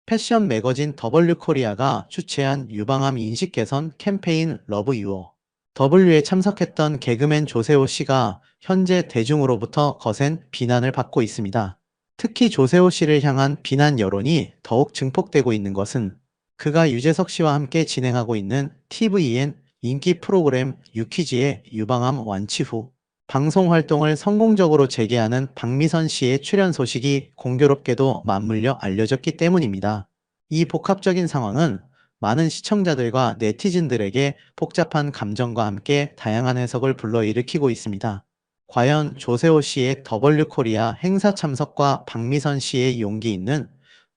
패션 매거진 더블유코리아가 주최한 유방암 인식 개선 캠페인 러브 유어 W에 참석했던 개그맨 조세호 씨가 현재 대중으로부터 거센 비난을 받고 있습니다. 특히 조세호 씨를 향한 비난 여론이 더욱 증폭되고 있는 것은 그가 유재석 씨와 함께 진행하고 있는 TVN 인기 프로그램 유퀴즈의 유방암 완치 후 방송 활동을 성공적으로 재개하는 박미선 씨의 출연 소식이 공교롭게도 맞물려 알려졌기 때문입니다. 이 복합적인 상황은 많은 시청자들과 네티즌들에게 복잡한 감정과 함께 다양한 해석을 불러일으키고 있습니다. 과연 조세호 씨의 더블유코리아 행사 참석과 박미선 씨의 용기 있는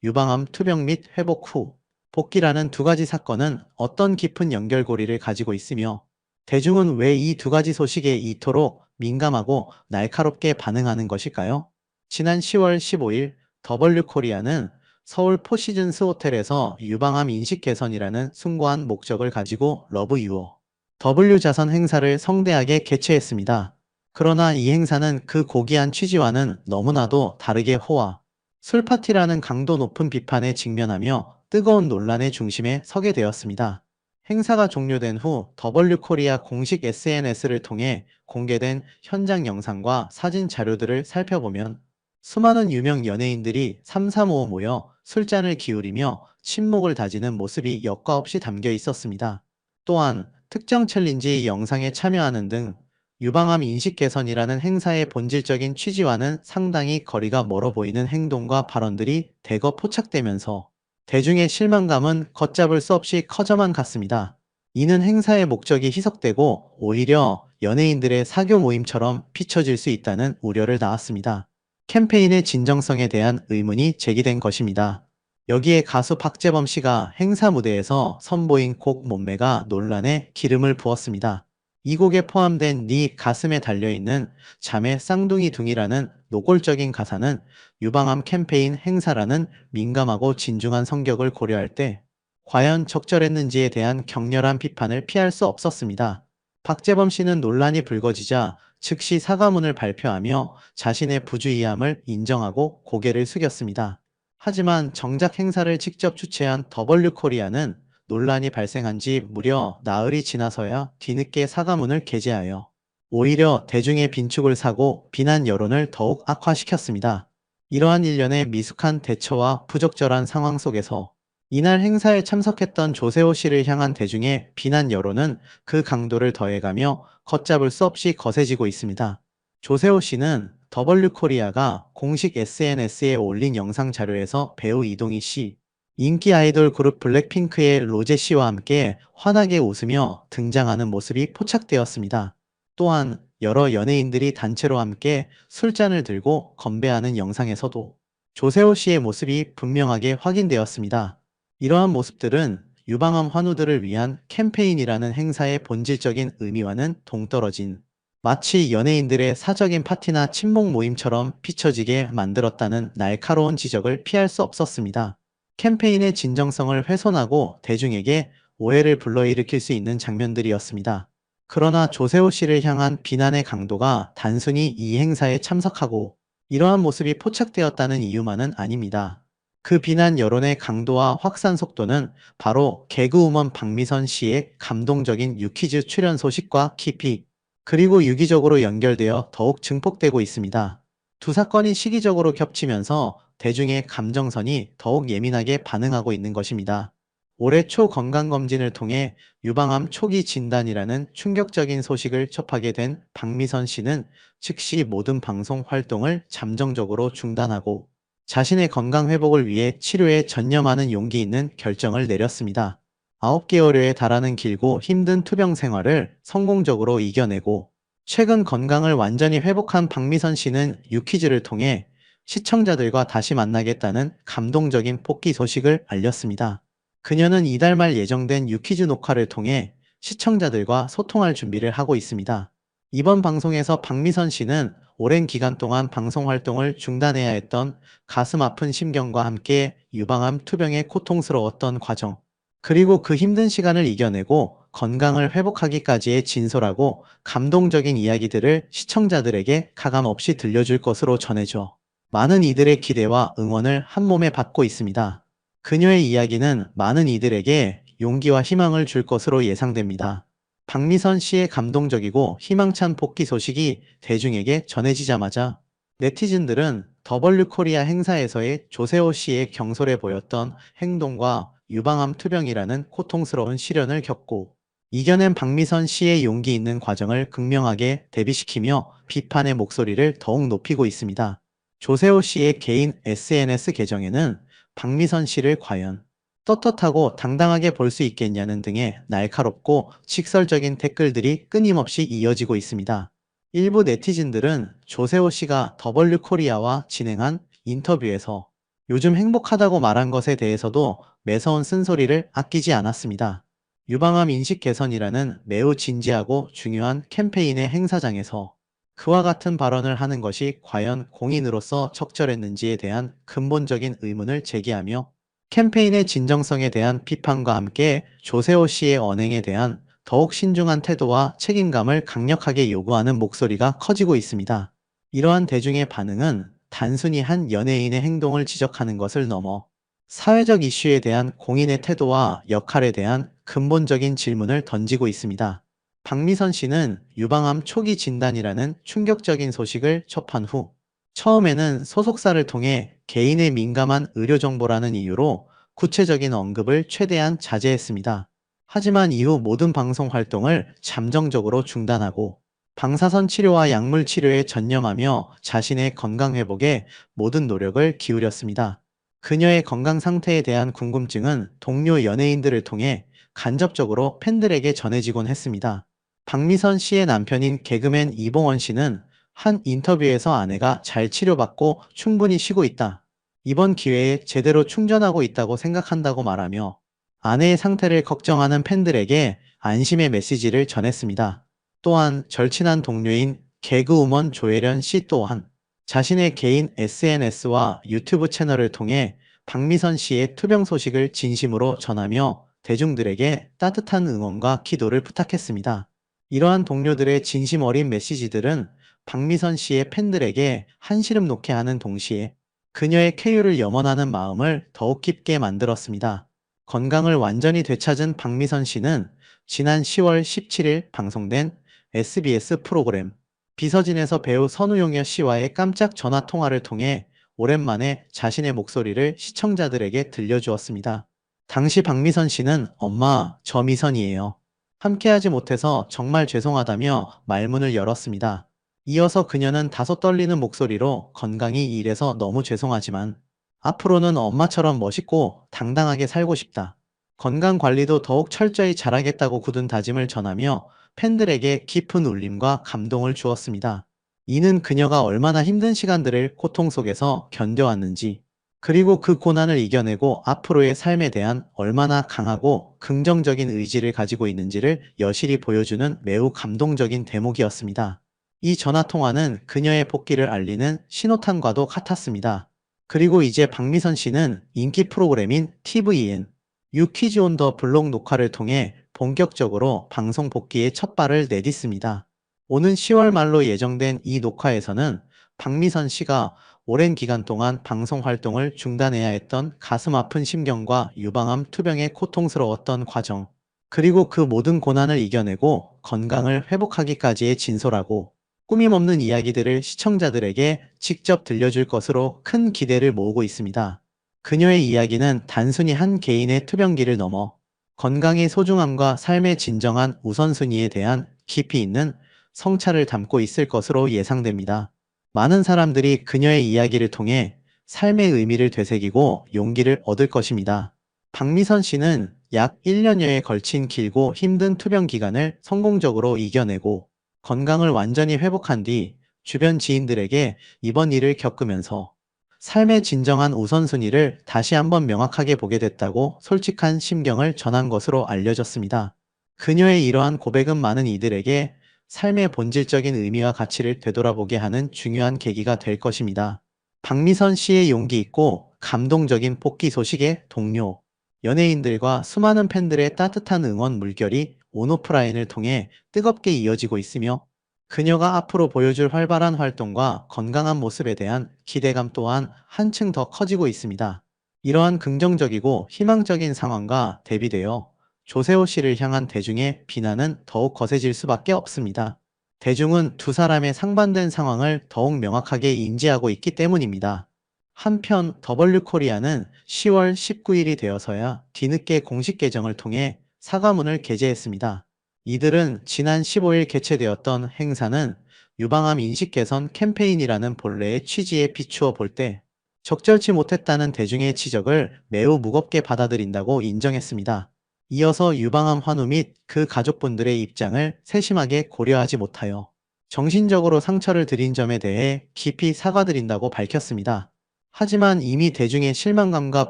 유방암 투병 및 회복 후 복귀라는 두 가지 사건은 어떤 깊은 연결고리를 가지고 있으며 대중은 왜 이 두 가지 소식에 이토록 민감하고 날카롭게 반응하는 것일까요? 지난 10월 15일 더블유코리아는 서울 포시즌스 호텔에서 유방암 인식 개선이라는 숭고한 목적을 가지고 러브 유어 W 자선 행사를 성대하게 개최했습니다. 그러나 이 행사는 그 고귀한 취지와는 너무나도 다르게 호화, 술파티라는 강도 높은 비판에 직면하며 뜨거운 논란의 중심에 서게 되었습니다. 행사가 종료된 후 더블유코리아 공식 SNS를 통해 공개된 현장 영상과 사진 자료들을 살펴보면 수많은 유명 연예인들이 삼삼오오 모여 술잔을 기울이며 침묵을 다지는 모습이 여과 없이 담겨 있었습니다. 또한 특정 챌린지 영상에 참여하는 등 유방암 인식 개선이라는 행사의 본질적인 취지와는 상당히 거리가 멀어 보이는 행동과 발언들이 대거 포착되면서 대중의 실망감은 걷잡을 수 없이 커져만 갔습니다. 이는 행사의 목적이 희석되고 오히려 연예인들의 사교 모임처럼 비춰질 수 있다는 우려를 낳았습니다. 캠페인의 진정성에 대한 의문이 제기된 것입니다. 여기에 가수 박재범 씨가 행사 무대에서 선보인 곡 몸매가 논란에 기름을 부었습니다. 이 곡에 포함된 네 가슴에 달려있는 잠의 쌍둥이 둥이라는 노골적인 가사는 유방암 캠페인 행사라는 민감하고 진중한 성격을 고려할 때 과연 적절했는지에 대한 격렬한 비판을 피할 수 없었습니다. 박재범 씨는 논란이 불거지자 즉시 사과문을 발표하며 자신의 부주의함을 인정하고 고개를 숙였습니다. 하지만 정작 행사를 직접 주최한 더블유코리아는 논란이 발생한 지 무려 나흘이 지나서야 뒤늦게 사과문을 게재하여 오히려 대중의 빈축을 사고 비난 여론을 더욱 악화시켰습니다. 이러한 일련의 미숙한 대처와 부적절한 상황 속에서 이날 행사에 참석했던 조세호 씨를 향한 대중의 비난 여론은 그 강도를 더해가며 걷잡을 수 없이 거세지고 있습니다. 조세호 씨는 더블유코리아가 공식 SNS에 올린 영상 자료에서 배우 이동희 씨, 인기 아이돌 그룹 블랙핑크의 로제 씨와 함께 환하게 웃으며 등장하는 모습이 포착되었습니다. 또한 여러 연예인들이 단체로 함께 술잔을 들고 건배하는 영상에서도 조세호 씨의 모습이 분명하게 확인되었습니다. 이러한 모습들은 유방암 환우들을 위한 캠페인이라는 행사의 본질적인 의미와는 동떨어진 마치 연예인들의 사적인 파티나 친목 모임처럼 비춰지게 만들었다는 날카로운 지적을 피할 수 없었습니다. 캠페인의 진정성을 훼손하고 대중에게 오해를 불러일으킬 수 있는 장면들이었습니다. 그러나 조세호 씨를 향한 비난의 강도가 단순히 이 행사에 참석하고 이러한 모습이 포착되었다는 이유만은 아닙니다. 그 비난 여론의 강도와 확산 속도는 바로 개그우먼 박미선 씨의 감동적인 유퀴즈 출연 소식과 깊이 그리고 유기적으로 연결되어 더욱 증폭되고 있습니다. 두 사건이 시기적으로 겹치면서 대중의 감정선이 더욱 예민하게 반응하고 있는 것입니다. 올해 초 건강검진을 통해 유방암 초기 진단이라는 충격적인 소식을 접하게 된 박미선 씨는 즉시 모든 방송 활동을 잠정적으로 중단하고 자신의 건강 회복을 위해 치료에 전념하는 용기 있는 결정을 내렸습니다. 9개월여에 달하는 길고 힘든 투병 생활을 성공적으로 이겨내고 최근 건강을 완전히 회복한 박미선 씨는 유퀴즈를 통해 시청자들과 다시 만나겠다는 감동적인 복귀 소식을 알렸습니다. 그녀는 이달 말 예정된 유퀴즈 녹화를 통해 시청자들과 소통할 준비를 하고 있습니다. 이번 방송에서 박미선 씨는 오랜 기간 동안 방송 활동을 중단해야 했던 가슴 아픈 심경과 함께 유방암 투병의 고통스러웠던 과정, 그리고 그 힘든 시간을 이겨내고 건강을 회복하기까지의 진솔하고 감동적인 이야기들을 시청자들에게 가감없이 들려줄 것으로 전해져 많은 이들의 기대와 응원을 한몸에 받고 있습니다. 그녀의 이야기는 많은 이들에게 용기와 희망을 줄 것으로 예상됩니다. 박미선 씨의 감동적이고 희망찬 복귀 소식이 대중에게 전해지자마자 네티즌들은 더블유 코리아 행사에서의 조세호 씨의 경솔해 보였던 행동과 유방암 투병이라는 고통스러운 시련을 겪고 이겨낸 박미선 씨의 용기 있는 과정을 극명하게 대비시키며 비판의 목소리를 더욱 높이고 있습니다. 조세호 씨의 개인 SNS 계정에는 박미선 씨를 과연 떳떳하고 당당하게 볼 수 있겠냐는 등의 날카롭고 직설적인 댓글들이 끊임없이 이어지고 있습니다. 일부 네티즌들은 조세호 씨가 더블유 코리아와 진행한 인터뷰에서 요즘 행복하다고 말한 것에 대해서도 매서운 쓴소리를 아끼지 않았습니다. 유방암 인식 개선이라는 매우 진지하고 중요한 캠페인의 행사장에서 그와 같은 발언을 하는 것이 과연 공인으로서 적절했는지에 대한 근본적인 의문을 제기하며 캠페인의 진정성에 대한 비판과 함께 조세호 씨의 언행에 대한 더욱 신중한 태도와 책임감을 강력하게 요구하는 목소리가 커지고 있습니다. 이러한 대중의 반응은 단순히 한 연예인의 행동을 지적하는 것을 넘어 사회적 이슈에 대한 공인의 태도와 역할에 대한 근본적인 질문을 던지고 있습니다. 박미선 씨는 유방암 초기 진단이라는 충격적인 소식을 접한 후 처음에는 소속사를 통해 개인의 민감한 의료 정보라는 이유로 구체적인 언급을 최대한 자제했습니다. 하지만 이후 모든 방송 활동을 잠정적으로 중단하고 방사선 치료와 약물 치료에 전념하며 자신의 건강 회복에 모든 노력을 기울였습니다. 그녀의 건강 상태에 대한 궁금증은 동료 연예인들을 통해 간접적으로 팬들에게 전해지곤 했습니다. 박미선 씨의 남편인 개그맨 이봉원 씨는 한 인터뷰에서 아내가 잘 치료받고 충분히 쉬고 있다. 이번 기회에 제대로 충전하고 있다고 생각한다고 말하며 아내의 상태를 걱정하는 팬들에게 안심의 메시지를 전했습니다. 또한 절친한 동료인 개그우먼 조혜련 씨 또한 자신의 개인 SNS와 유튜브 채널을 통해 박미선 씨의 투병 소식을 진심으로 전하며 대중들에게 따뜻한 응원과 기도를 부탁했습니다. 이러한 동료들의 진심 어린 메시지들은 박미선 씨의 팬들에게 한시름 놓게 하는 동시에 그녀의 쾌유를 염원하는 마음을 더욱 깊게 만들었습니다. 건강을 완전히 되찾은 박미선 씨는 지난 10월 17일 방송된 SBS 프로그램 비서진에서 배우 선우용여 씨와의 깜짝 전화 통화를 통해 오랜만에 자신의 목소리를 시청자들에게 들려주었습니다. 당시 박미선 씨는 엄마, 저 미선이에요. 함께하지 못해서 정말 죄송하다며 말문을 열었습니다. 이어서 그녀는 다소 떨리는 목소리로 건강이 이래서 너무 죄송하지만 앞으로는 엄마처럼 멋있고 당당하게 살고 싶다. 건강 관리도 더욱 철저히 잘하겠다고 굳은 다짐을 전하며 팬들에게 깊은 울림과 감동을 주었습니다. 이는 그녀가 얼마나 힘든 시간들을 고통 속에서 견뎌왔는지, 그리고 그 고난을 이겨내고 앞으로의 삶에 대한 얼마나 강하고 긍정적인 의지를 가지고 있는지를 여실히 보여주는 매우 감동적인 대목이었습니다. 이 전화통화는 그녀의 복귀를 알리는 신호탄과도 같았습니다. 그리고 이제 박미선 씨는 인기 프로그램인 TVN 유퀴즈 온 더 블록 녹화를 통해 본격적으로 방송 복귀의 첫 발을 내딛습니다. 오는 10월 말로 예정된 이 녹화에서는 박미선 씨가 오랜 기간 동안 방송 활동을 중단해야 했던 가슴 아픈 심경과 유방암 투병의 고통스러웠던 과정, 그리고 그 모든 고난을 이겨내고 건강을 회복하기까지의 진솔하고 꾸밈 없는 이야기들을 시청자들에게 직접 들려줄 것으로 큰 기대를 모으고 있습니다. 그녀의 이야기는 단순히 한 개인의 투병기를 넘어 건강의 소중함과 삶의 진정한 우선순위에 대한 깊이 있는 성찰을 담고 있을 것으로 예상됩니다. 많은 사람들이 그녀의 이야기를 통해 삶의 의미를 되새기고 용기를 얻을 것입니다. 박미선 씨는 약 1년여에 걸친 길고 힘든 투병 기간을 성공적으로 이겨내고 건강을 완전히 회복한 뒤 주변 지인들에게 이번 일을 겪으면서 삶의 진정한 우선순위를 다시 한번 명확하게 보게 됐다고 솔직한 심경을 전한 것으로 알려졌습니다. 그녀의 이러한 고백은 많은 이들에게 삶의 본질적인 의미와 가치를 되돌아보게 하는 중요한 계기가 될 것입니다. 박미선 씨의 용기 있고 감동적인 복귀 소식에 동료, 연예인들과 수많은 팬들의 따뜻한 응원 물결이 온오프라인을 통해 뜨겁게 이어지고 있으며 그녀가 앞으로 보여줄 활발한 활동과 건강한 모습에 대한 기대감 또한 한층 더 커지고 있습니다. 이러한 긍정적이고 희망적인 상황과 대비되어 조세호 씨를 향한 대중의 비난은 더욱 거세질 수밖에 없습니다. 대중은 두 사람의 상반된 상황을 더욱 명확하게 인지하고 있기 때문입니다. 한편 더블유 코리아는 10월 19일이 되어서야 뒤늦게 공식 계정을 통해 사과문을 게재했습니다. 이들은 지난 15일 개최되었던 행사는 유방암 인식 개선 캠페인이라는 본래의 취지에 비추어 볼 때 적절치 못했다는 대중의 지적을 매우 무겁게 받아들인다고 인정했습니다. 이어서 유방암 환우 및 그 가족분들의 입장을 세심하게 고려하지 못하여 정신적으로 상처를 드린 점에 대해 깊이 사과드린다고 밝혔습니다. 하지만 이미 대중의 실망감과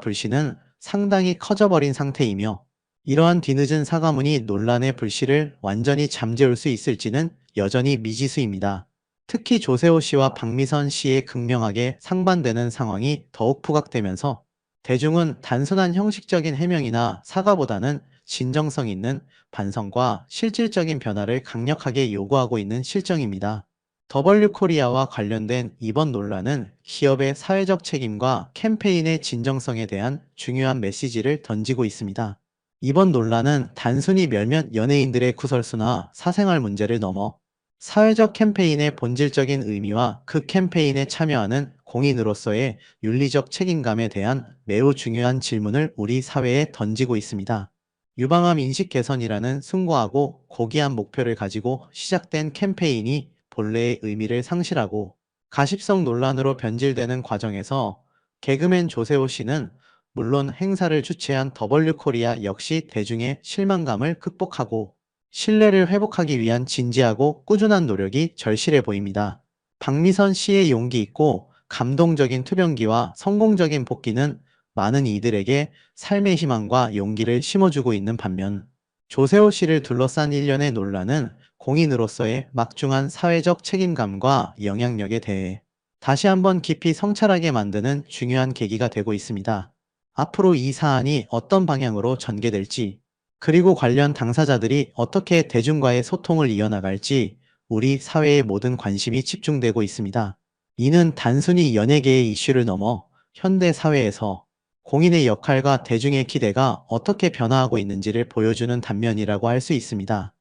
불신은 상당히 커져버린 상태이며 이러한 뒤늦은 사과문이 논란의 불씨를 완전히 잠재울 수 있을지는 여전히 미지수입니다. 특히 조세호 씨와 박미선 씨의 극명하게 상반되는 상황이 더욱 부각되면서 대중은 단순한 형식적인 해명이나 사과보다는 진정성 있는 반성과 실질적인 변화를 강력하게 요구하고 있는 실정입니다. 더블유 코리아와 관련된 이번 논란은 기업의 사회적 책임과 캠페인의 진정성에 대한 중요한 메시지를 던지고 있습니다. 이번 논란은 단순히 몇몇 연예인들의 구설수나 사생활 문제를 넘어 사회적 캠페인의 본질적인 의미와 그 캠페인에 참여하는 공인으로서의 윤리적 책임감에 대한 매우 중요한 질문을 우리 사회에 던지고 있습니다. 유방암 인식 개선이라는 숭고하고 고귀한 목표를 가지고 시작된 캠페인이 본래의 의미를 상실하고 가십성 논란으로 변질되는 과정에서 개그맨 조세호 씨는 물론 행사를 주최한 더블유 코리아 역시 대중의 실망감을 극복하고 신뢰를 회복하기 위한 진지하고 꾸준한 노력이 절실해 보입니다. 박미선 씨의 용기 있고 감동적인 투병기와 성공적인 복귀는 많은 이들에게 삶의 희망과 용기를 심어주고 있는 반면 조세호 씨를 둘러싼 일련의 논란은 공인으로서의 막중한 사회적 책임감과 영향력에 대해 다시 한번 깊이 성찰하게 만드는 중요한 계기가 되고 있습니다. 앞으로 이 사안이 어떤 방향으로 전개될지, 그리고 관련 당사자들이 어떻게 대중과의 소통을 이어나갈지 우리 사회의 모든 관심이 집중되고 있습니다. 이는 단순히 연예계의 이슈를 넘어 현대 사회에서 공인의 역할과 대중의 기대가 어떻게 변화하고 있는지를 보여주는 단면이라고 할 수 있습니다.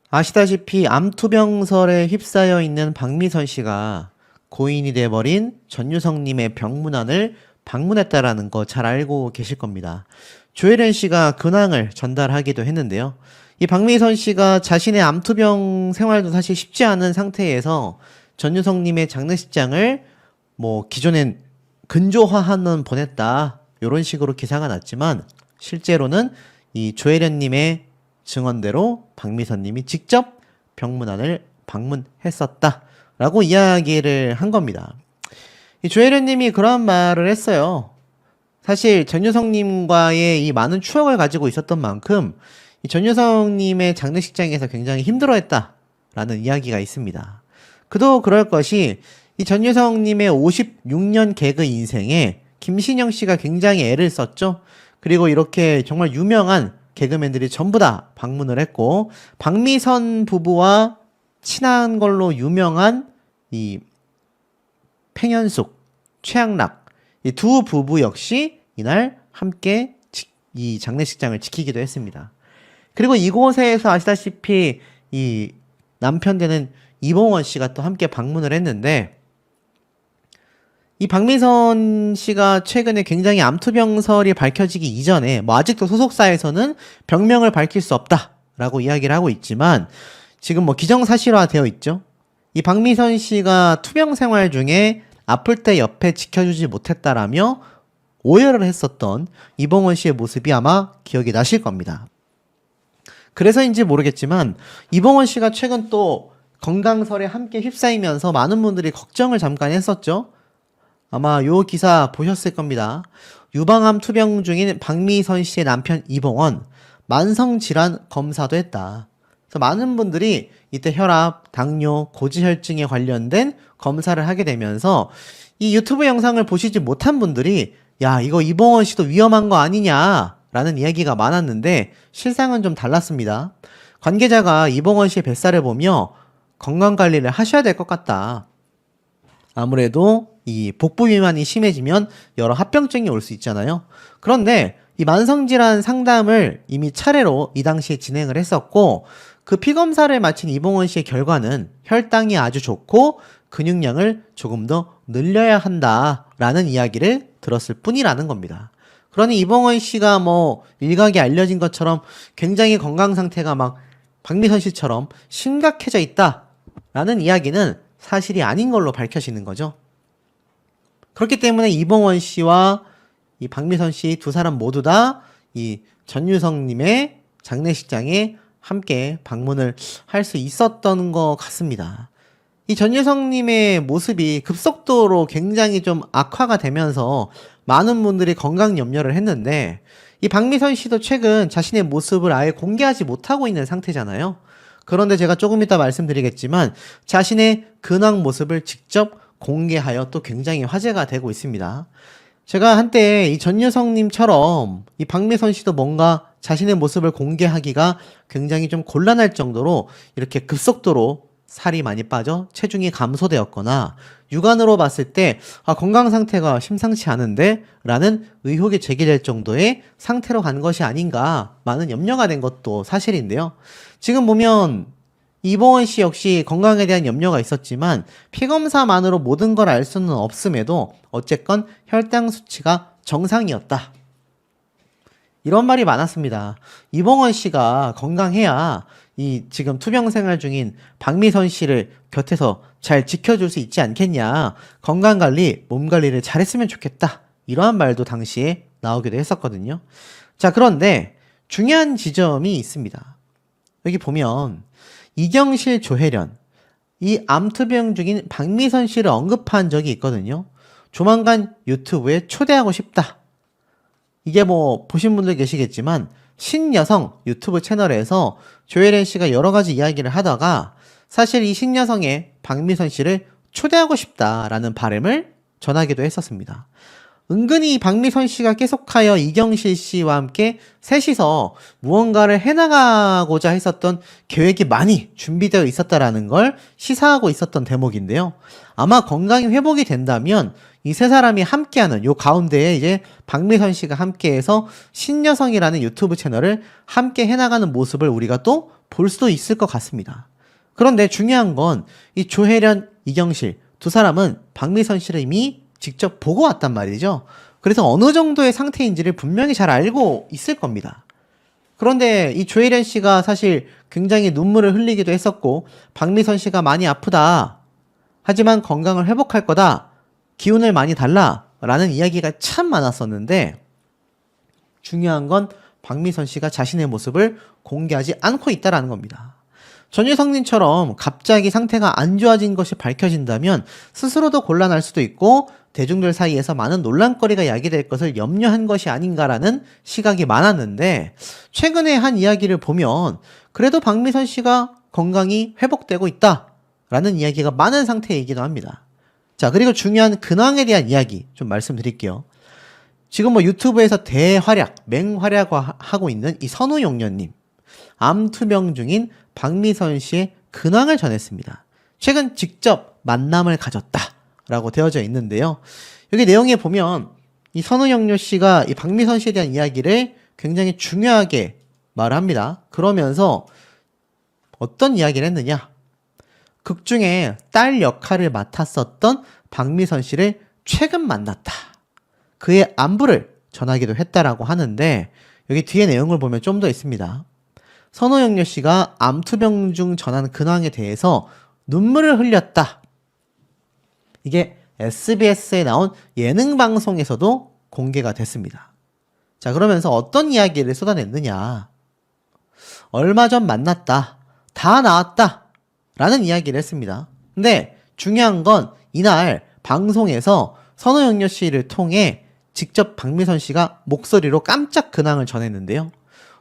아시다시피 암투병설에 휩싸여 있는 박미선 씨가 고인이 돼버린 전유성님의 병문안을 방문했다라는 거 잘 알고 계실 겁니다. 조혜련 씨가 근황을 전달하기도 했는데요. 이 박미선 씨가 자신의 암투병 생활도 사실 쉽지 않은 상태에서 전유성님의 장례식장을 기존엔 근조화하는 보냈다, 이런 식으로 기사가 났지만 실제로는 이 조혜련님의 증언대로 박미선님이 직접 병문안을 방문했었다라고 이야기를 한 겁니다. 이 조혜련님이 그런 말을 했어요. 사실 전유성님과의 이 많은 추억을 가지고 있었던 만큼 이 전유성님의 장례식장에서 굉장히 힘들어했다라는 이야기가 있습니다. 그도 그럴 것이 이 전유성님의 56년 개그 인생에 김신영 씨가 굉장히 애를 썼죠. 그리고 이렇게 정말 유명한 개그맨들이 전부 다 방문을 했고, 박미선 부부와 친한 걸로 유명한 이 팽현숙, 최양락, 이 두 부부 역시 이날 함께 이 장례식장을 지키기도 했습니다. 그리고 이곳에서 아시다시피 이 남편 되는 이봉원 씨가 또 함께 방문을 했는데, 이 박미선 씨가 최근에 굉장히 암투병설이 밝혀지기 이전에 아직도 소속사에서는 병명을 밝힐 수 없다라고 이야기를 하고 있지만 지금 기정사실화 되어 있죠. 이 박미선 씨가 투병 생활 중에 아플 때 옆에 지켜주지 못했다라며 오해를 했었던 이봉원 씨의 모습이 아마 기억이 나실 겁니다. 그래서인지 모르겠지만 이봉원 씨가 최근 또 건강설에 함께 휩싸이면서 많은 분들이 걱정을 잠깐 했었죠. 아마 요 기사 보셨을 겁니다. 유방암 투병 중인 박미선 씨의 남편 이봉원 만성질환 검사도 했다. 그래서 많은 분들이 이때 혈압, 당뇨, 고지혈증에 관련된 검사를 하게 되면서 이 유튜브 영상을 보시지 못한 분들이 야, 이거 이봉원 씨도 위험한 거 아니냐라는 이야기가 많았는데 실상은 좀 달랐습니다. 관계자가 이봉원 씨의 뱃살을 보며 건강관리를 하셔야 될 것 같다, 아무래도 이 복부 비만이 심해지면 여러 합병증이 올 수 있잖아요. 그런데 이 만성질환 상담을 이미 차례로 이 당시에 진행을 했었고, 그 피검사를 마친 이봉원 씨의 결과는 혈당이 아주 좋고 근육량을 조금 더 늘려야 한다라는 이야기를 들었을 뿐이라는 겁니다. 그러니 이봉원 씨가 뭐 일각에 알려진 것처럼 굉장히 건강 상태가 막 박미선 씨처럼 심각해져 있다라는 이야기는 사실이 아닌 걸로 밝혀지는 거죠. 그렇기 때문에 이봉원 씨와 이 박미선 씨 두 사람 모두 다 이 전유성님의 장례식장에 함께 방문을 할 수 있었던 것 같습니다. 이 전유성님의 모습이 급속도로 굉장히 좀 악화가 되면서 많은 분들이 건강 염려를 했는데, 이 박미선 씨도 최근 자신의 모습을 아예 공개하지 못하고 있는 상태잖아요. 그런데 제가 조금 이따 말씀드리겠지만 자신의 근황 모습을 직접 공개하여 또 굉장히 화제가 되고 있습니다. 제가 한때 이 전유성님처럼 이 박미선 씨도 뭔가 자신의 모습을 공개하기가 굉장히 좀 곤란할 정도로 이렇게 급속도로 살이 많이 빠져 체중이 감소되었거나 육안으로 봤을 때 건강 상태가 심상치 않은데 라는 의혹이 제기될 정도의 상태로 간 것이 아닌가 많은 염려가 된 것도 사실인데요. 지금 보면 이봉원 씨 역시 건강에 대한 염려가 있었지만 피검사만으로 모든 걸 알 수는 없음에도 어쨌건 혈당 수치가 정상이었다, 이런 말이 많았습니다. 이봉원 씨가 건강해야 이 지금 투병 생활 중인 박미선 씨를 곁에서 잘 지켜줄 수 있지 않겠냐, 건강관리, 몸관리를 잘했으면 좋겠다, 이러한 말도 당시에 나오기도 했었거든요. 자, 그런데 중요한 지점이 있습니다. 여기 보면 이경실, 조혜련, 이 암투병 중인 박미선 씨를 언급한 적이 있거든요. 조만간 유튜브에 초대하고 싶다. 이게 뭐 보신 분들 계시겠지만 신여성 유튜브 채널에서 조혜련 씨가 여러 가지 이야기를 하다가 사실 이 신여성의 박미선 씨를 초대하고 싶다라는 바람을 전하기도 했었습니다. 은근히 박미선 씨가 계속하여 이경실 씨와 함께 셋이서 무언가를 해나가고자 했었던 계획이 많이 준비되어 있었다라는 걸 시사하고 있었던 대목인데요. 아마 건강이 회복이 된다면 이 세 사람이 함께하는 요 가운데에 이제 박미선 씨가 함께해서 신여성이라는 유튜브 채널을 함께 해나가는 모습을 우리가 또 볼 수도 있을 것 같습니다. 그런데 중요한 건 이 조혜련, 이경실 두 사람은 박미선 씨를 이미 직접 보고 왔단 말이죠. 그래서 어느 정도의 상태인지를 분명히 잘 알고 있을 겁니다. 그런데 이 조혜련 씨가 사실 굉장히 눈물을 흘리기도 했었고, 박미선 씨가 많이 아프다, 하지만 건강을 회복할 거다, 기운을 많이 달라 라는 이야기가 참 많았었는데, 중요한 건 박미선 씨가 자신의 모습을 공개하지 않고 있다는 겁니다. 전유성님처럼 갑자기 상태가 안 좋아진 것이 밝혀진다면 스스로도 곤란할 수도 있고 대중들 사이에서 많은 논란거리가 야기될 것을 염려한 것이 아닌가라는 시각이 많았는데, 최근에 한 이야기를 보면 그래도 박미선 씨가 건강이 회복되고 있다라는 이야기가 많은 상태이기도 합니다. 자, 그리고 중요한 근황에 대한 이야기 좀 말씀드릴게요. 지금 뭐 유튜브에서 대활약, 맹활약하고 있는 이 선우용녀님, 암투병 중인 박미선 씨의 근황을 전했습니다. 최근 직접 만남을 가졌다라고 되어져 있는데요. 여기 내용에 보면 이 선우영료 씨가 이 박미선 씨에 대한 이야기를 굉장히 중요하게 말합니다. 그러면서 어떤 이야기를 했느냐? 극 중에 딸 역할을 맡았었던 박미선 씨를 최근 만났다, 그의 안부를 전하기도 했다라고 하는데, 여기 뒤에 내용을 보면 좀 더 있습니다. 선호영료 씨가 암투병 중 전한 근황에 대해서 눈물을 흘렸다. 이게 SBS에 나온 예능 방송에서도 공개가 됐습니다. 자, 그러면서 어떤 이야기를 쏟아냈느냐? 얼마 전 만났다, 다 나았다 라는 이야기를 했습니다. 근데 중요한 건 이날 방송에서 선호영료 씨를 통해 직접 박미선 씨가 목소리로 깜짝 근황을 전했는데요.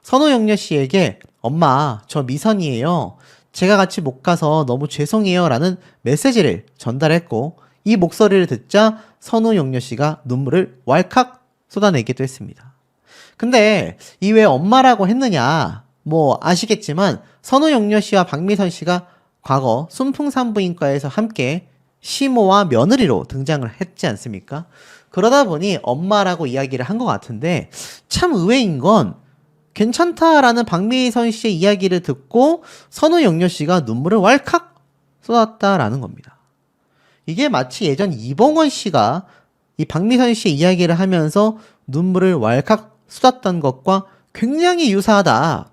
선호영료 씨에게 엄마, 저 미선이에요, 제가 같이 못 가서 너무 죄송해요 라는 메시지를 전달했고, 이 목소리를 듣자 선호영료 씨가 눈물을 왈칵 쏟아내기도 했습니다. 근데 이 왜 엄마라고 했느냐, 뭐 아시겠지만 선호영료 씨와 박미선 씨가 과거 순풍산부인과에서 함께 시모와 며느리로 등장을 했지 않습니까? 그러다 보니 엄마라고 이야기를 한 것 같은데 참 의외인 건 괜찮다라는 박미선 씨의 이야기를 듣고 선우영녀 씨가 눈물을 왈칵 쏟았다라는 겁니다. 이게 마치 예전 이봉원 씨가 이 박미선 씨의 이야기를 하면서 눈물을 왈칵 쏟았던 것과 굉장히 유사하다.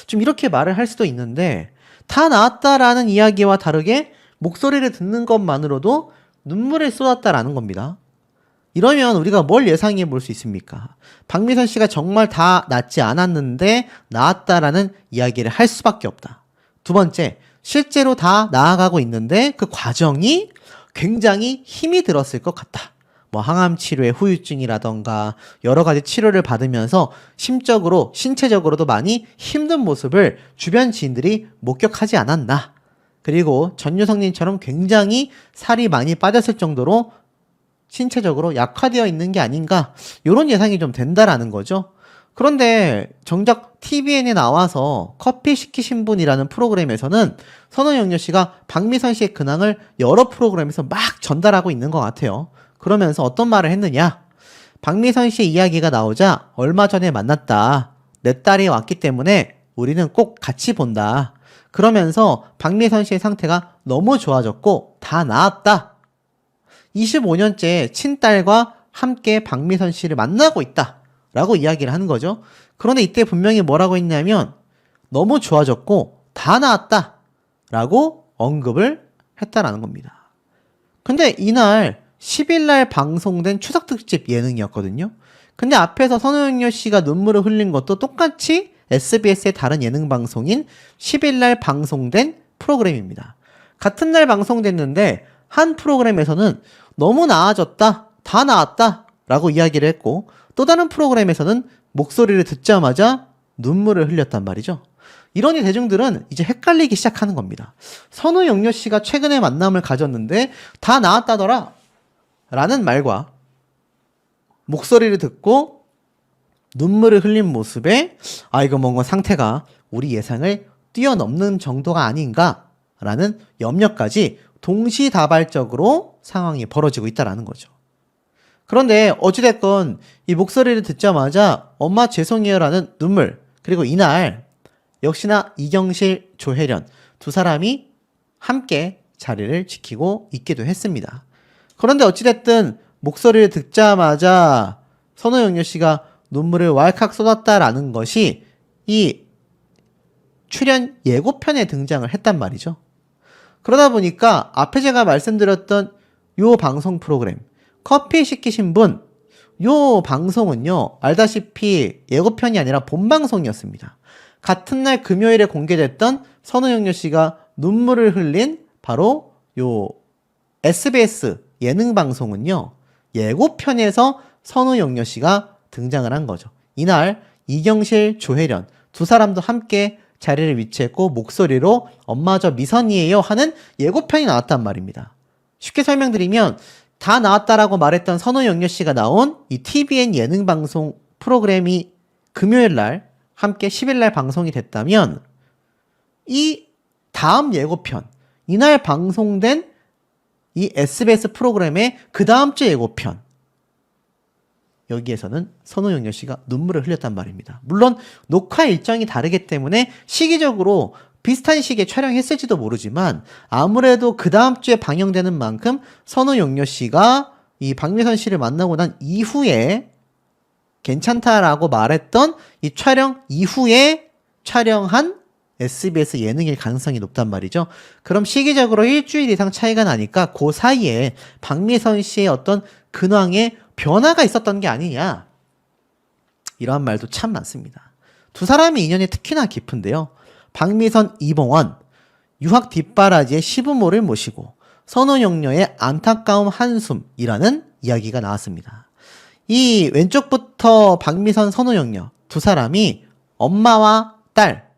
좀 이렇게 말을 할 수도 있는데 다 나았다라는 이야기와 다르게 목소리를 듣는 것만으로도 눈물을 쏟았다라는 겁니다. 이러면 우리가 뭘 예상해 볼 수 있습니까? 박미선 씨가 정말 다 낫지 않았는데 나았다라는 이야기를 할 수밖에 없다. 두 번째, 실제로 다 나아가고 있는데 그 과정이 굉장히 힘이 들었을 것 같다. 뭐 항암 치료의 후유증이라던가 여러 가지 치료를 받으면서 심적으로, 신체적으로도 많이 힘든 모습을 주변 지인들이 목격하지 않았나. 그리고 전유성님처럼 굉장히 살이 많이 빠졌을 정도로 신체적으로 약화되어 있는 게 아닌가, 이런 예상이 좀 된다라는 거죠. 그런데 정작 TVN에 나와서 커피 시키신 분이라는 프로그램에서는 선우영녀 씨가 박미선 씨의 근황을 여러 프로그램에서 막 전달하고 있는 것 같아요. 그러면서 어떤 말을 했느냐? 박미선 씨의 이야기가 나오자 얼마 전에 만났다. 내 딸이 왔기 때문에 우리는 꼭 같이 본다. 그러면서 박미선 씨의 상태가 너무 좋아졌고 다 나았다. 25년째 친딸과 함께 박미선 씨를 만나고 있다 라고 이야기를 하는 거죠. 그런데 이때 분명히 뭐라고 했냐면 너무 좋아졌고 다 나았다 라고 언급을 했다라는 겁니다. 근데 이날 10일날 방송된 추석특집 예능이었거든요. 근데 앞에서 선우영녀 씨가 눈물을 흘린 것도 똑같이 SBS의 다른 예능 방송인 10일날 방송된 프로그램입니다. 같은 날 방송됐는데 한 프로그램에서는 너무 나아졌다, 다 나았다 라고 이야기를 했고 또 다른 프로그램에서는 목소리를 듣자마자 눈물을 흘렸단 말이죠. 이러니 대중들은 이제 헷갈리기 시작하는 겁니다. 선우영녀 씨가 최근에 만남을 가졌는데 다 나았다더라 라는 말과 목소리를 듣고 눈물을 흘린 모습에 이거 뭔가 상태가 우리 예상을 뛰어넘는 정도가 아닌가 라는 염려까지 동시다발적으로 상황이 벌어지고 있다라는 거죠. 그런데 어찌됐건 이 목소리를 듣자마자 엄마 죄송해요 라는 눈물, 그리고 이날 역시나 이경실, 조혜련 두 사람이 함께 자리를 지키고 있기도 했습니다. 그런데 어찌됐든 목소리를 듣자마자 선우영녀 씨가 눈물을 왈칵 쏟았다라는 것이 이 출연 예고편에 등장을 했단 말이죠. 그러다 보니까 앞에 제가 말씀드렸던 요 방송 프로그램 커피 시키신 분, 요 방송은요 알다시피 예고편이 아니라 본방송이었습니다. 같은 날 금요일에 공개됐던 선우영녀 씨가 눈물을 흘린 바로 요 SBS 예능 방송은요 예고편에서 선우영녀 씨가 등장을 한 거죠. 이날 이경실, 조혜련 두 사람도 함께 자리를 위치했고 목소리로 엄마 저 미선이에요 하는 예고편이 나왔단 말입니다. 쉽게 설명드리면 다 나왔다라고 말했던 선우영녀 씨가 나온 이 TVN 예능 방송 프로그램이 금요일날 함께 10일날 방송이 됐다면 이 다음 예고편, 이날 방송된 이 SBS 프로그램의 그 다음 주 예고편, 여기에서는 선우영녀 씨가 눈물을 흘렸단 말입니다. 물론 녹화 일정이 다르기 때문에 시기적으로 비슷한 시기에 촬영했을지도 모르지만 아무래도 그 다음 주에 방영되는 만큼 선우영녀 씨가 이 박미선 씨를 만나고 난 이후에 괜찮다라고 말했던 이 촬영 이후에 촬영한 SBS 예능일 가능성이 높단 말이죠. 그럼 시기적으로 일주일 이상 차이가 나니까 그 사이에 박미선 씨의 어떤 근황에 변화가 있었던 게 아니냐, 이러한 말도 참 많습니다. 두 사람의 인연이 특히나 깊은데요. 박미선, 이봉원, 유학 뒷바라지의 시부모를 모시고 선우영녀의 안타까움 한숨이라는 이야기가 나왔습니다. 이 왼쪽부터 박미선, 선우영녀 두 사람이 엄마와 딸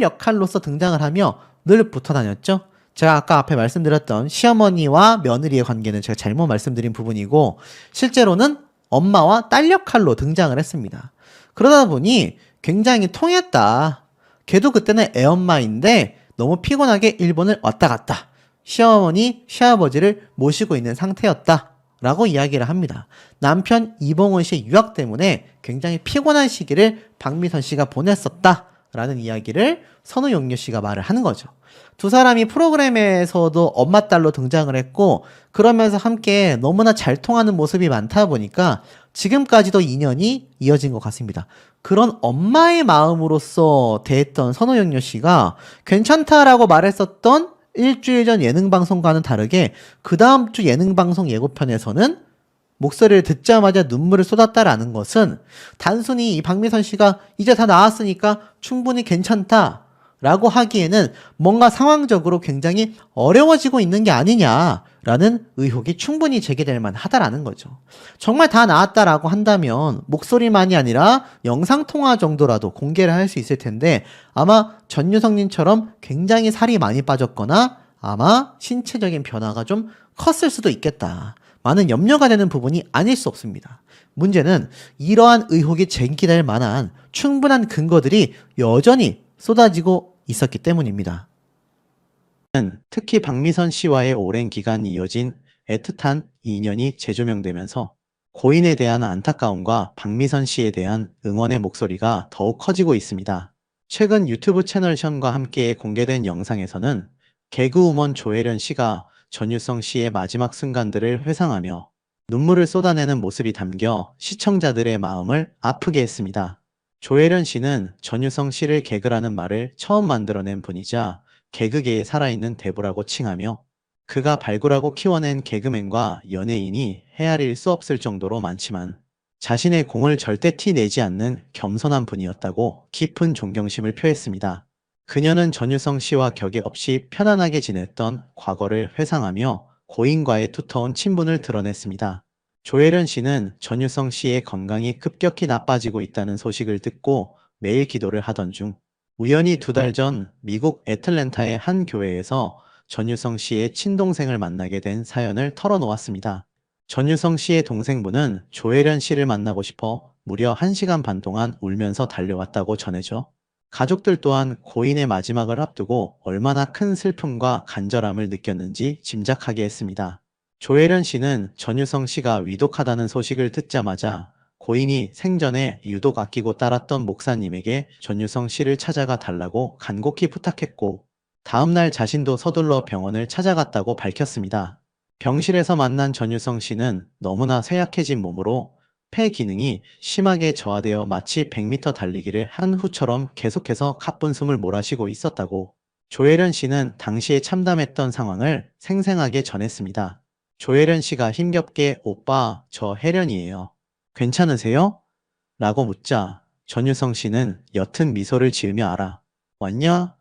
역할로서 등장을 하며 늘 붙어 다녔죠. 제가 아까 앞에 말씀드렸던 시어머니와 며느리의 관계는 제가 잘못 말씀드린 부분이고 실제로는 엄마와 딸 역할로 등장을 했습니다. 그러다 보니 굉장히 통했다. 걔도 그때는 애엄마인데 너무 피곤하게 일본을 왔다 갔다. 시어머니, 시아버지를 모시고 있는 상태였다 라고 이야기를 합니다. 남편 이봉원 씨의 유학 때문에 굉장히 피곤한 시기를 박미선 씨가 보냈었다 라는 이야기를 선우용료 씨가 말을 하는 거죠. 두 사람이 프로그램에서도 엄마 딸로 등장을 했고, 그러면서 함께 너무나 잘 통하는 모습이 많다 보니까 지금까지도 인연이 이어진 것 같습니다. 그런 엄마의 마음으로서 대했던 선우용료 씨가 괜찮다라고 말했었던 일주일 전 예능방송과는 다르게 그 다음 주 예능방송 예고편에서는 목소리를 듣자마자 눈물을 쏟았다라는 것은 단순히 이 박미선 씨가 이제 다 나았으니까 충분히 괜찮다라고 하기에는 뭔가 상황적으로 굉장히 어려워지고 있는 게 아니냐라는 의혹이 충분히 제기될 만하다라는 거죠. 정말 다 나았다라고 한다면 목소리만이 아니라 영상통화 정도라도 공개를 할 수 있을 텐데, 아마 전유성님처럼 굉장히 살이 많이 빠졌거나 아마 신체적인 변화가 좀 컸을 수도 있겠다. 많은 염려가 되는 부분이 아닐 수 없습니다. 문제는 이러한 의혹이 제기될 만한 충분한 근거들이 여전히 쏟아지고 있었기 때문입니다. 특히 박미선 씨와의 오랜 기간 이어진 애틋한 인연이 재조명되면서 고인에 대한 안타까움과 박미선 씨에 대한 응원의 목소리가 더욱 커지고 있습니다. 최근 유튜브 채널 션과 함께 공개된 영상에서는 개그우먼 조혜련 씨가 전유성 씨의 마지막 순간들을 회상하며 눈물을 쏟아내는 모습이 담겨 시청자들의 마음을 아프게 했습니다. 조혜련 씨는 전유성 씨를 개그라는 말을 처음 만들어낸 분이자 개그계에 살아있는 대부라고 칭하며, 그가 발굴하고 키워낸 개그맨과 연예인이 헤아릴 수 없을 정도로 많지만 자신의 공을 절대 티 내지 않는 겸손한 분이었다고 깊은 존경심을 표했습니다. 그녀는 전유성 씨와 격의 없이 편안하게 지냈던 과거를 회상하며 고인과의 두터운 친분을 드러냈습니다. 조혜련 씨는 전유성 씨의 건강이 급격히 나빠지고 있다는 소식을 듣고 매일 기도를 하던 중 우연히 2달 전 미국 애틀랜타의 한 교회에서 전유성 씨의 친동생을 만나게 된 사연을 털어놓았습니다. 전유성 씨의 동생분은 조혜련 씨를 만나고 싶어 무려 1시간 반 동안 울면서 달려왔다고 전해져 가족들 또한 고인의 마지막을 앞두고 얼마나 큰 슬픔과 간절함을 느꼈는지 짐작하게 했습니다. 조혜련 씨는 전유성 씨가 위독하다는 소식을 듣자마자 고인이 생전에 유독 아끼고 따랐던 목사님에게 전유성 씨를 찾아가 달라고 간곡히 부탁했고, 다음날 자신도 서둘러 병원을 찾아갔다고 밝혔습니다. 병실에서 만난 전유성 씨는 너무나 쇠약해진 몸으로 폐 기능이 심하게 저하되어 마치 100m 달리기를 한 후처럼 계속해서 가쁜 숨을 몰아쉬고 있었다고 조혜련 씨는 당시에 참담했던 상황을 생생하게 전했습니다. 조혜련 씨가 힘겹게 "오빠, 저 혜련이에요. 괜찮으세요?" 라고 묻자 전유성 씨는 옅은 미소를 지으며 "알아. 왔냐?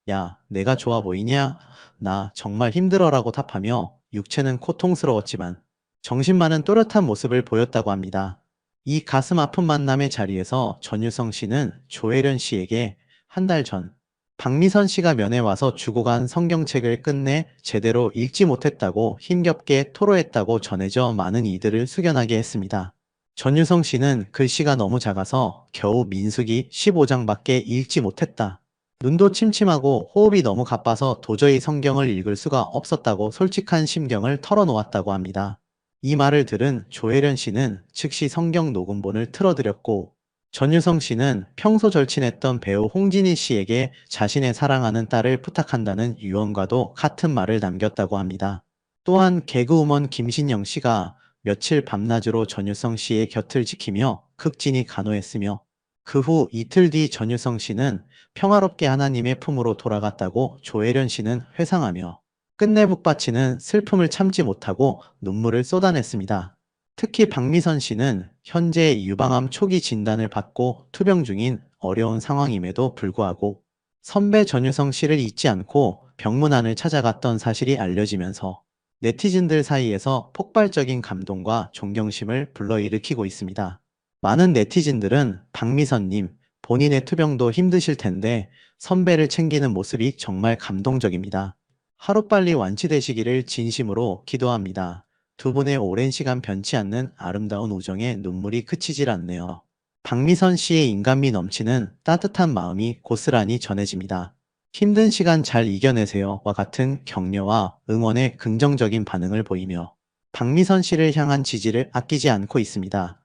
야, 내가 좋아 보이냐? 나 정말 힘들어라고 답하며 육체는 고통스러웠지만 정신만은 또렷한 모습을 보였다고 합니다. 이 가슴 아픈 만남의 자리에서 전유성 씨는 조혜련 씨에게 한 달 전 박미선 씨가 면회 와서 주고 간 성경책을 끝내 제대로 읽지 못했다고 힘겹게 토로했다고 전해져 많은 이들을 숙연하게 했습니다. 전유성 씨는 글씨가 너무 작아서 겨우 민수기 15장밖에 읽지 못했다. 눈도 침침하고 호흡이 너무 가빠서 도저히 성경을 읽을 수가 없었다고 솔직한 심경을 털어놓았다고 합니다. 이 말을 들은 조혜련 씨는 즉시 성경 녹음본을 틀어드렸고, 전유성 씨는 평소 절친했던 배우 홍진희 씨에게 자신의 사랑하는 딸을 부탁한다는 유언과도 같은 말을 남겼다고 합니다. 또한 개그우먼 김신영 씨가 며칠 밤낮으로 전유성 씨의 곁을 지키며 극진히 간호했으며, 그 후 이틀 뒤 전유성 씨는 평화롭게 하나님의 품으로 돌아갔다고 조혜련 씨는 회상하며 끝내 북받치는 슬픔을 참지 못하고 눈물을 쏟아냈습니다. 특히 박미선 씨는 현재 유방암 초기 진단을 받고 투병 중인 어려운 상황임에도 불구하고 선배 전유성 씨를 잊지 않고 병문안을 찾아갔던 사실이 알려지면서 네티즌들 사이에서 폭발적인 감동과 존경심을 불러일으키고 있습니다. 많은 네티즌들은 "박미선님, 본인의 투병도 힘드실 텐데 선배를 챙기는 모습이 정말 감동적입니다. 하루빨리 완치되시기를 진심으로 기도합니다. 두 분의 오랜 시간 변치 않는 아름다운 우정에 눈물이 그치질 않네요." 박미선 씨의 인간미 넘치는 따뜻한 마음이 고스란히 전해집니다. 힘든 시간 잘 이겨내세요와 같은 격려와 응원의 긍정적인 반응을 보이며 박미선 씨를 향한 지지를 아끼지 않고 있습니다.